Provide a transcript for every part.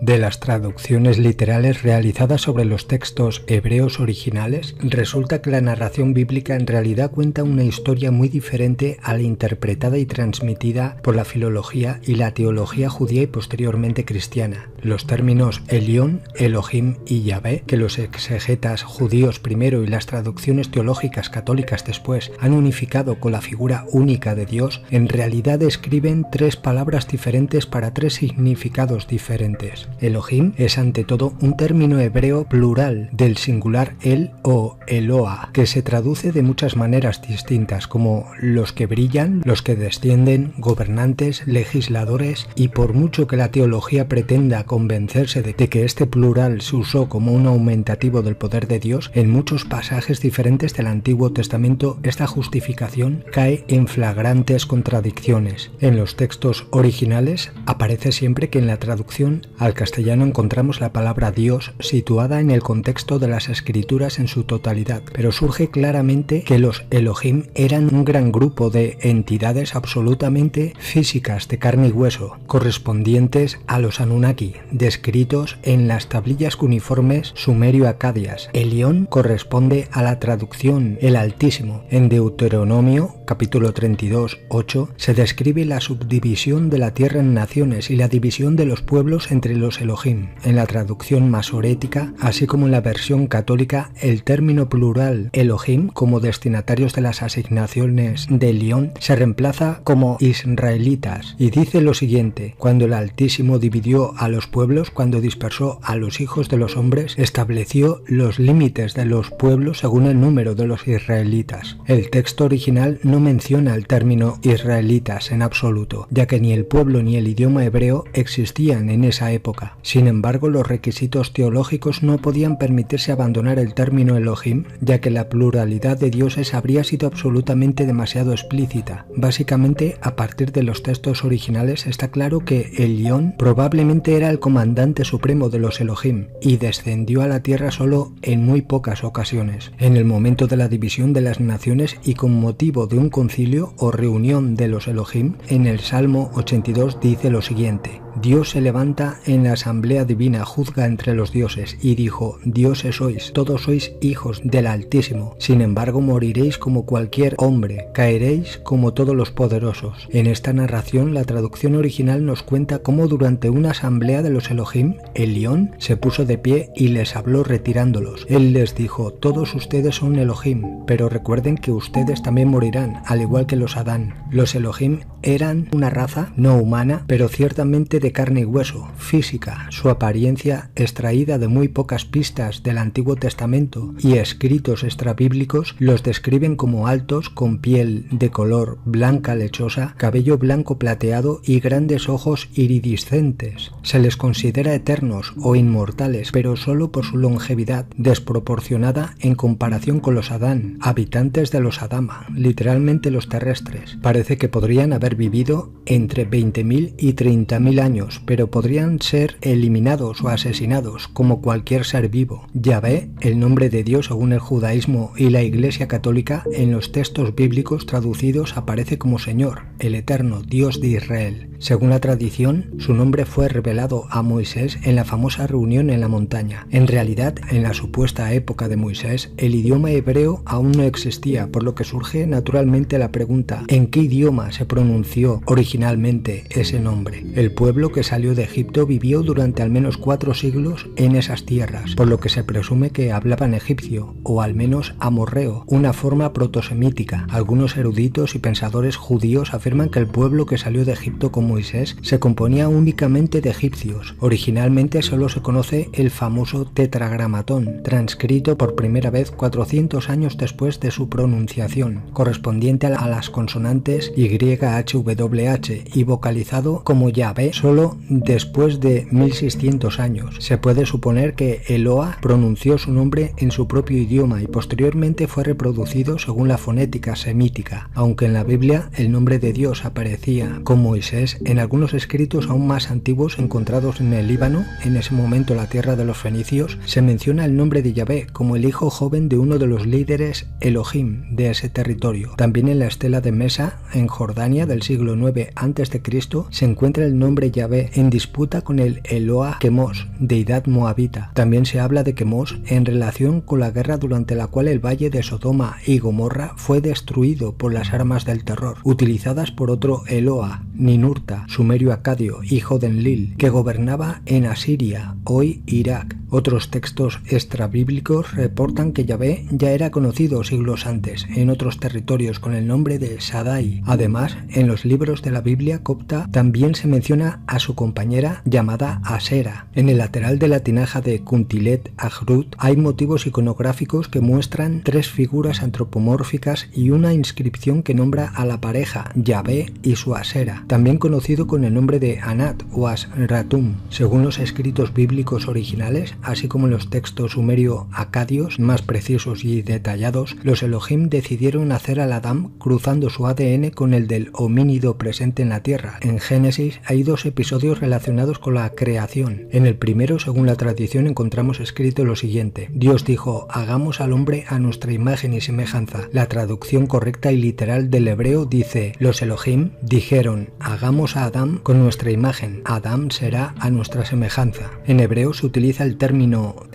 de las traducciones literales realizadas sobre los textos hebreos originales, resulta que la narración bíblica en realidad cuenta una historia muy diferente a la interpretada y transmitida por la filología y la teología judía y posteriormente cristiana. Los términos Elión, Elohim y Yahvé, que los exegetas judíos primero y las traducciones teológicas católicas después han unificado con la figura única de Dios, en realidad describen tres palabras diferentes para tres significados diferentes. Elohim es ante todo un término hebreo plural del singular El o Eloa, que se traduce de muchas maneras distintas, como los que brillan, los que descienden, gobernantes, legisladores, y por mucho que la teología pretenda convencerse de que este plural se usó como un aumentativo del poder de Dios, en muchos pasajes diferentes del Antiguo Testamento esta justificación cae en flagrantes contradicciones. En los textos originales aparece siempre que en la traducción al castellano encontramos la palabra Dios situada en el contexto de las escrituras en su totalidad, pero surge claramente que los Elohim eran un gran grupo de entidades absolutamente físicas de carne y hueso, correspondientes a los Anunnaki, descritos en las tablillas cuneiformes sumerio-acadias. Elión corresponde a la traducción el Altísimo. En Deuteronomio, capítulo 32, 8, se describe la subdivisión de la tierra en naciones y la división de los pueblos entre los Elohim. En la traducción masorética, así como en la versión católica, el término plural Elohim como destinatarios de las asignaciones de Elión se reemplaza como israelitas y dice lo siguiente: cuando el Altísimo dividió a los pueblos, cuando dispersó a los hijos de los hombres, estableció los límites de los pueblos según el número de los israelitas. El texto original no menciona el término israelitas en absoluto, ya que ni el pueblo ni el idioma hebreo existían en esa época. Sin embargo, los requisitos teológicos no podían permitirse abandonar el término Elohim, ya que la pluralidad de dioses habría sido absolutamente demasiado explícita. Básicamente, a partir de los textos originales está claro que Elión probablemente era el comandante supremo de los Elohim y descendió a la tierra solo en muy pocas ocasiones. En el momento de la división de las naciones y con motivo de un concilio o reunión de los Elohim, en el Salmo 82 dice lo siguiente: Dios se levanta en la asamblea divina, juzga entre los dioses, y dijo: dioses sois, todos sois hijos del Altísimo. Sin embargo, moriréis como cualquier hombre, caeréis como todos los poderosos. En esta narración, la traducción original nos cuenta cómo durante una asamblea de los Elohim, Elión se puso de pie y les habló retirándolos. Él les dijo: todos ustedes son Elohim, pero recuerden que ustedes también morirán, al igual que los Adán. Los Elohim eran una raza no humana, pero ciertamente de carne y hueso, física. Su apariencia, extraída de muy pocas pistas del Antiguo Testamento y escritos extrabíblicos, los describen como altos, con piel de color blanca lechosa, cabello blanco plateado y grandes ojos iridiscentes. Se les considera eternos o inmortales, pero solo por su longevidad desproporcionada en comparación con los Adán, habitantes de los Adama, literalmente los terrestres. Parece que podrían haber vivido entre 20.000 y 30.000 años, pero podrían ser eliminados o asesinados como cualquier ser vivo. Yahvé, el nombre de Dios según el judaísmo y la Iglesia católica, en los textos bíblicos traducidos aparece como Señor, el eterno Dios de Israel. Según la tradición, su nombre fue revelado a Moisés en la famosa reunión en la montaña. En realidad, en la supuesta época de Moisés, el idioma hebreo aún no existía, por lo que surge naturalmente la pregunta: ¿en qué idioma se pronunció originalmente ese nombre? El pueblo que salió de Egipto vivió durante al menos 4 siglos en esas tierras, por lo que se presume que hablaban egipcio, o al menos amorreo, una forma protosemítica. Algunos eruditos y pensadores judíos afirman que el pueblo que salió de Egipto con Moisés se componía únicamente de egipcios. Originalmente solo se conoce el famoso tetragramatón, transcrito por primera vez 400 años después de su pronunciación, correspondiente a las consonantes YHWH y vocalizado como Yahvé solo después de 1600 años. Se puede suponer que Eloa pronunció su nombre en su propio idioma y posteriormente fue reproducido según la fonética semítica. Aunque en la Biblia el nombre de Dios aparecía con Moisés, en algunos escritos aún más antiguos encontrados en el Líbano, en ese momento la tierra de los fenicios, se menciona el nombre de Yahvé como el hijo joven de uno de los líderes Elohim de ese territorio. También en la estela de Mesa, en Jordania, del del siglo IX a.C., se encuentra el nombre Yahvé en disputa con el Eloah Quemos, deidad moabita. También se habla de Quemos en relación con la guerra durante la cual el valle de Sodoma y Gomorra fue destruido por las armas del terror, utilizadas por otro Eloah, Ninurta, sumerio acadio, hijo de Enlil, que gobernaba en Asiria, hoy Irak. Otros textos extrabíblicos reportan que Yahvé ya era conocido siglos antes en otros territorios con el nombre de Shaddai. Además, en los libros de la Biblia copta también se menciona a su compañera llamada Asera. En el lateral de la tinaja de Kuntilet Ajrut hay motivos iconográficos que muestran 3 figuras antropomórficas y una inscripción que nombra a la pareja Yahvé y su Asera, también conocido con el nombre de Anat o Asratum. Según los escritos bíblicos originales, así como en los textos sumerio-acadios más precisos y detallados, los Elohim decidieron hacer al Adán cruzando su ADN con el del homínido presente en la tierra. En Génesis hay 2 episodios relacionados con la creación. En el primero, según la tradición, encontramos escrito lo siguiente: Dios dijo, hagamos al hombre a nuestra imagen y semejanza. La traducción correcta y literal del hebreo dice: los Elohim dijeron, hagamos a Adán con nuestra imagen, Adán será a nuestra semejanza. En hebreo se utiliza el término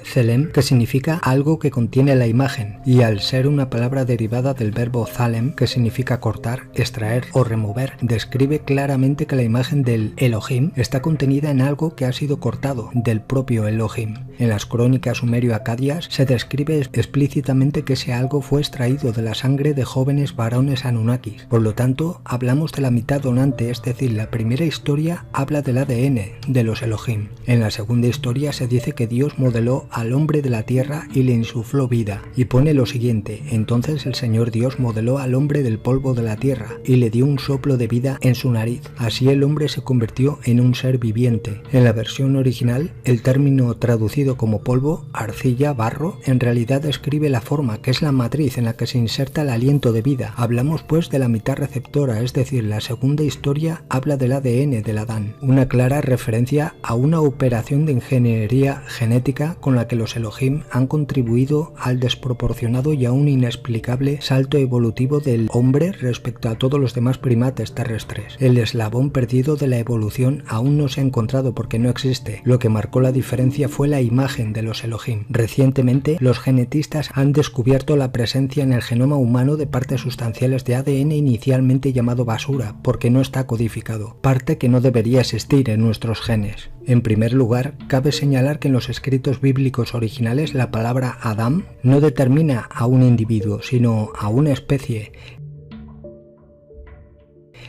Tselem, que significa algo que contiene la imagen, y al ser una palabra derivada del verbo Thalem, que significa cortar, extraer o remover, describe claramente que la imagen del Elohim está contenida en algo que ha sido cortado del propio Elohim. En las crónicas sumerio-acadias se describe explícitamente que ese algo fue extraído de la sangre de jóvenes varones anunnakis. Por lo tanto, hablamos de la mitad donante, es decir, la primera historia habla del ADN de los Elohim. En la segunda historia se dice que Dios modeló al hombre de la tierra y le insufló vida, y pone lo siguiente: entonces el Señor Dios modeló al hombre del polvo de la tierra y le dio un soplo de vida en su nariz. Así el hombre se convirtió en un ser viviente. En la versión original, el término traducido como polvo, arcilla, barro, en realidad describe la forma, que es la matriz en la que se inserta el aliento de vida. Hablamos pues de la mitad receptora, es decir, la segunda historia habla del ADN del Adán, una clara referencia a una operación de ingeniería genética con la que los Elohim han contribuido al desproporcionado y aún inexplicable salto evolutivo del hombre respecto a todos los demás primates terrestres. El eslabón perdido de la evolución aún no se ha encontrado porque no existe. Lo que marcó la diferencia fue la imagen de los Elohim. Recientemente, los genetistas han descubierto la presencia en el genoma humano de partes sustanciales de ADN inicialmente llamado basura, porque no está codificado, parte que no debería existir en nuestros genes. En primer lugar, cabe señalar que en los escritos bíblicos originales la palabra Adam no determina a un individuo, sino a una especie.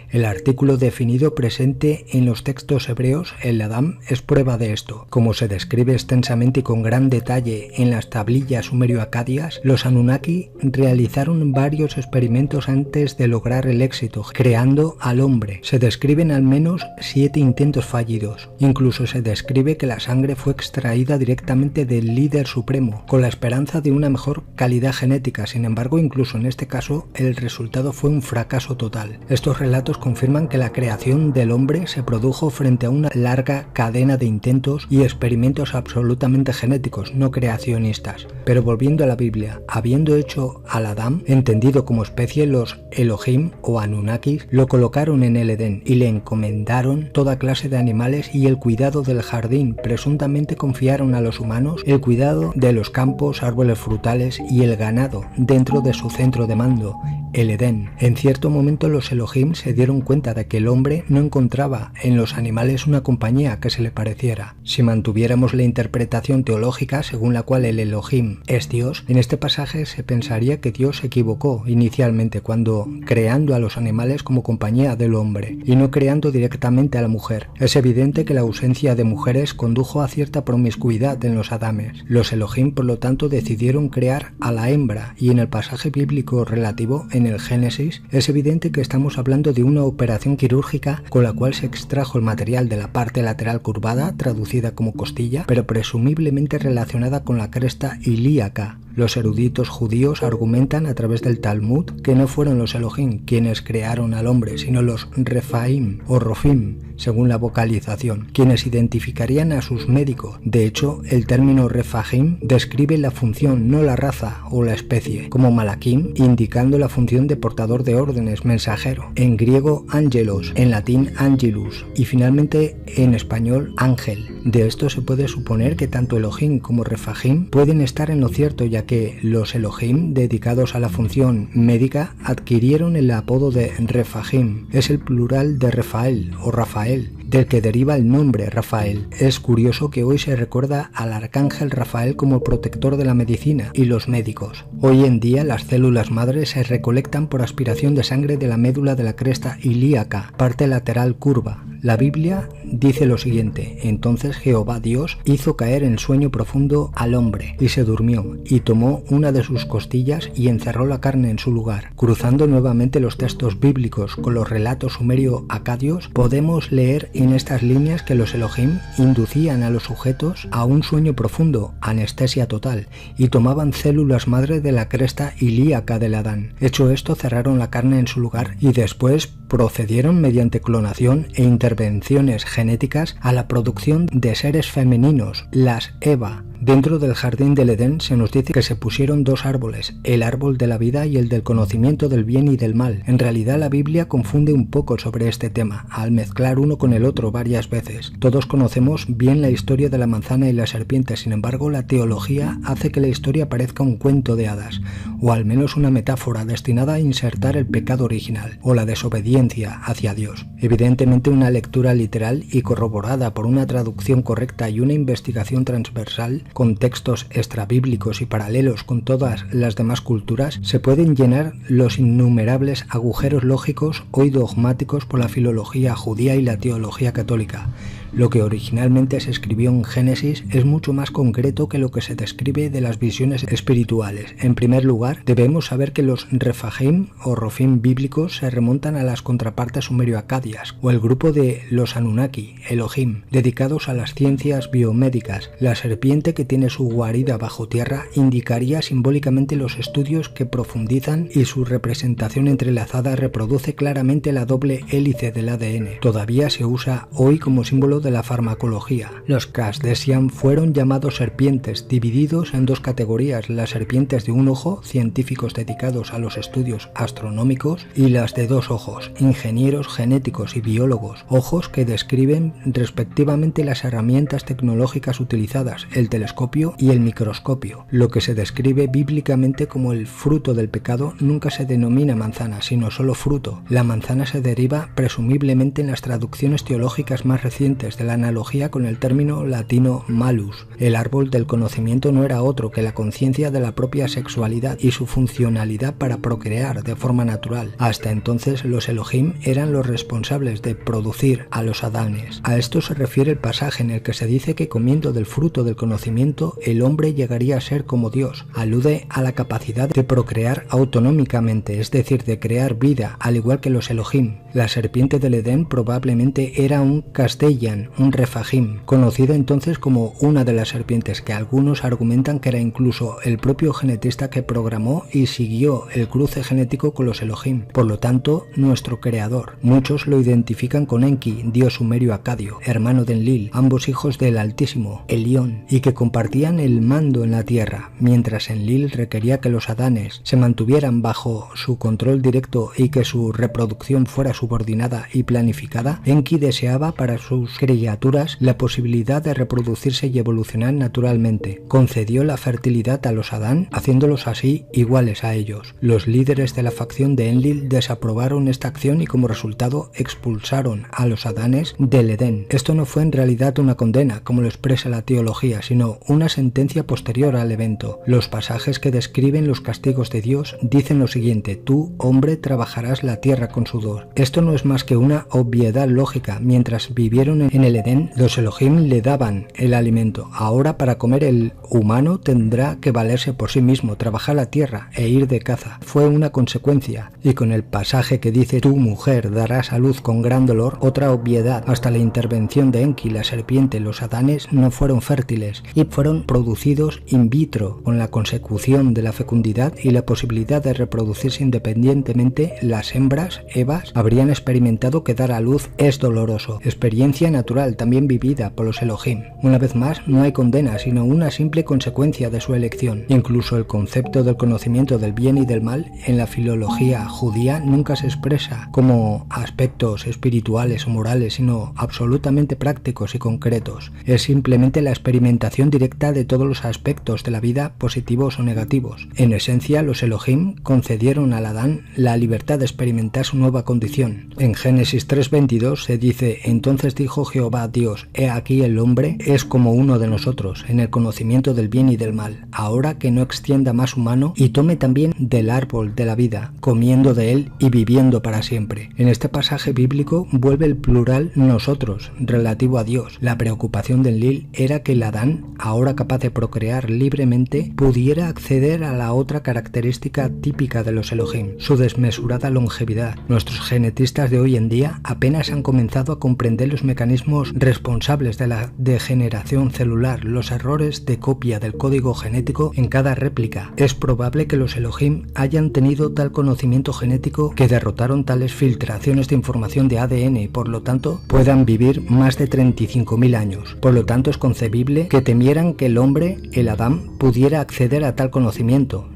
El artículo definido presente en los textos hebreos, el Adam, es prueba de esto. Como se describe extensamente y con gran detalle en las tablillas sumerio-acadias, los Anunnaki realizaron varios experimentos antes de lograr el éxito, creando al hombre. Se describen al menos 7 intentos fallidos. Incluso se describe que la sangre fue extraída directamente del líder supremo, con la esperanza de una mejor calidad genética. Sin embargo, incluso en este caso, el resultado fue un fracaso total. Estos relatos confirman que la creación del hombre se produjo frente a una larga cadena de intentos y experimentos absolutamente genéticos, no creacionistas. Pero volviendo a la Biblia, habiendo hecho al Adán, entendido como especie, los Elohim o Anunnakis lo colocaron en el Edén y le encomendaron toda clase de animales y el cuidado del jardín. Presuntamente confiaron a los humanos el cuidado de los campos, árboles frutales y el ganado dentro de su centro de mando, el Edén. En cierto momento los Elohim se dieron cuenta de que el hombre no encontraba en los animales una compañía que se le pareciera. Si mantuviéramos la interpretación teológica según la cual el Elohim es Dios, en este pasaje se pensaría que Dios se equivocó inicialmente cuando creando a los animales como compañía del hombre y no creando directamente a la mujer. Es evidente que la ausencia de mujeres condujo a cierta promiscuidad en los Adames. Los Elohim, por lo tanto, decidieron crear a la hembra, y en el pasaje bíblico relativo, en el Génesis, es evidente que estamos hablando de una operación quirúrgica con la cual se extrajo el material de la parte lateral curvada, traducida como costilla, pero presumiblemente relacionada con la cresta ilíaca. Los eruditos judíos argumentan a través del Talmud que no fueron los Elohim quienes crearon al hombre, sino los Refaim o Rofim, según la vocalización, quienes identificarían a sus médicos. De hecho, el término Refahim describe la función, no la raza o la especie, como Malakim, indicando la función de portador de órdenes, mensajero, en griego Angelos, en latín Angelus y finalmente en español ángel. De esto se puede suponer que tanto Elohim como Refahim pueden estar en lo cierto, ya que los Elohim dedicados a la función médica adquirieron el apodo de Refahim. Es el plural de Rafael o Rafael, del que deriva el nombre Rafael. Es curioso que hoy se recuerda al arcángel Rafael como protector de la medicina y los médicos. Hoy en día las células madres se recolectan por aspiración de sangre de la médula de la cresta ilíaca, parte lateral curva. La Biblia dice lo siguiente: entonces Jehová Dios hizo caer en sueño profundo al hombre, y se durmió, y tomó una de sus costillas y encerró la carne en su lugar. Cruzando nuevamente los textos bíblicos con los relatos sumerio-acadios, podemos leer en estas líneas que los Elohim inducían a los sujetos a un sueño profundo, anestesia total, y tomaban células madre de la cresta ilíaca del Adán. Hecho esto, cerraron la carne en su lugar y después procedieron mediante clonación e intervenciones genéticas a la producción de seres femeninos, las Eva. Dentro del jardín del Edén se nos dice que se pusieron dos árboles, el árbol de la vida y el del conocimiento del bien y del mal. En realidad la Biblia confunde un poco sobre este tema, al mezclar uno con el otro varias veces. Todos conocemos bien la historia de la manzana y la serpiente, sin embargo la teología hace que la historia parezca un cuento de hadas, o al menos una metáfora destinada a insertar el pecado original, o la desobediencia hacia Dios. Evidentemente una lectura literal y corroborada por una traducción correcta y una investigación transversal con textos extrabíblicos y paralelos con todas las demás culturas, se pueden llenar los innumerables agujeros lógicos hoy dogmáticos por la filología judía y la teología católica. Lo que originalmente se escribió en Génesis es mucho más concreto que lo que se describe de las visiones espirituales. En primer lugar, debemos saber que los Refahim o Rofim bíblicos se remontan a las contrapartes sumerio-acadias o el grupo de los Anunnaki, Elohim, dedicados a las ciencias biomédicas. La serpiente que tiene su guarida bajo tierra indicaría simbólicamente los estudios que profundizan y su representación entrelazada reproduce claramente la doble hélice del ADN. Todavía se usa hoy como símbolo de la farmacología. Los Casdesian fueron llamados serpientes, divididos en dos categorías: las serpientes de un ojo, científicos dedicados a los estudios astronómicos, y las de dos ojos, ingenieros genéticos y biólogos, ojos que describen respectivamente las herramientas tecnológicas utilizadas, el telescopio y el microscopio. Lo que se describe bíblicamente como el fruto del pecado nunca se denomina manzana, sino solo fruto. La manzana se deriva presumiblemente en las traducciones teológicas más recientes de la analogía con el término latino malus. El árbol del conocimiento no era otro que la conciencia de la propia sexualidad y su funcionalidad para procrear de forma natural. Hasta entonces los Elohim eran los responsables de producir a los Adanes. A esto se refiere el pasaje en el que se dice que comiendo del fruto del conocimiento el hombre llegaría a ser como Dios. Alude a la capacidad de procrear autonómicamente, es decir, de crear vida, al igual que los Elohim. La serpiente del Edén probablemente era un Casdeyan, un Refahim, conocida entonces como una de las serpientes, que algunos argumentan que era incluso el propio genetista que programó y siguió el cruce genético con los Elohim, por lo tanto nuestro creador. Muchos lo identifican con Enki, dios sumerio acadio, hermano de Enlil, ambos hijos del Altísimo, Elión, y que compartían el mando en la tierra. Mientras Enlil requería que los Adanes se mantuvieran bajo su control directo y que su reproducción fuera subordinada y planificada, Enki deseaba para sus criaturas la posibilidad de reproducirse y evolucionar naturalmente. Concedió la fertilidad a los Adán, haciéndolos así iguales a ellos. Los líderes de la facción de Enlil desaprobaron esta acción y como resultado expulsaron a los Adanes del Edén. Esto no fue en realidad una condena, como lo expresa la teología, sino una sentencia posterior al evento. Los pasajes que describen los castigos de Dios dicen lo siguiente: tú, hombre, trabajarás la tierra con sudor. Esto no es más que una obviedad lógica. Mientras vivieron en el Edén, los Elohim le daban el alimento. Ahora, para comer, el humano tendrá que valerse por sí mismo, trabajar la tierra e ir de caza. Fue una consecuencia. Y con el pasaje que dice tú, mujer, darás a luz con gran dolor, otra obviedad. Hasta la intervención de Enki, la serpiente, los Adanes no fueron fértiles y fueron producidos in vitro, con la consecución de la fecundidad y la posibilidad de reproducirse independientemente. Las hembras, Evas, habrían habrían experimentado que dar a luz es doloroso, experiencia natural también vivida por los Elohim. Una vez más, no hay condena, sino una simple consecuencia de su elección. Incluso el concepto del conocimiento del bien y del mal en la filología judía nunca se expresa como aspectos espirituales o morales, sino absolutamente prácticos y concretos. Es simplemente la experimentación directa de todos los aspectos de la vida, positivos o negativos. En esencia, los Elohim concedieron al Adán la libertad de experimentar su nueva condición. En Génesis 3:22 se dice: entonces dijo Jehová Dios, he aquí el hombre es como uno de nosotros, en el conocimiento del bien y del mal. Ahora que no extienda más su mano y tome también del árbol de la vida, comiendo de él y viviendo para siempre. En este pasaje bíblico vuelve el plural nosotros, relativo a Dios. La preocupación del Enlil era que el Adán, ahora capaz de procrear libremente, pudiera acceder a la otra característica típica de los Elohim, su desmesurada longevidad. Nuestros genetistas de hoy en día apenas han comenzado a comprender los mecanismos responsables de la degeneración celular, los errores de copia del código genético en cada réplica. Es probable que los Elohim hayan tenido tal conocimiento genético que derrotaron tales filtraciones de información de ADN y por lo tanto puedan vivir más de 35.000 años. Por lo tanto es concebible que temieran que el hombre, el Adán, pudiera acceder a tal conocimiento.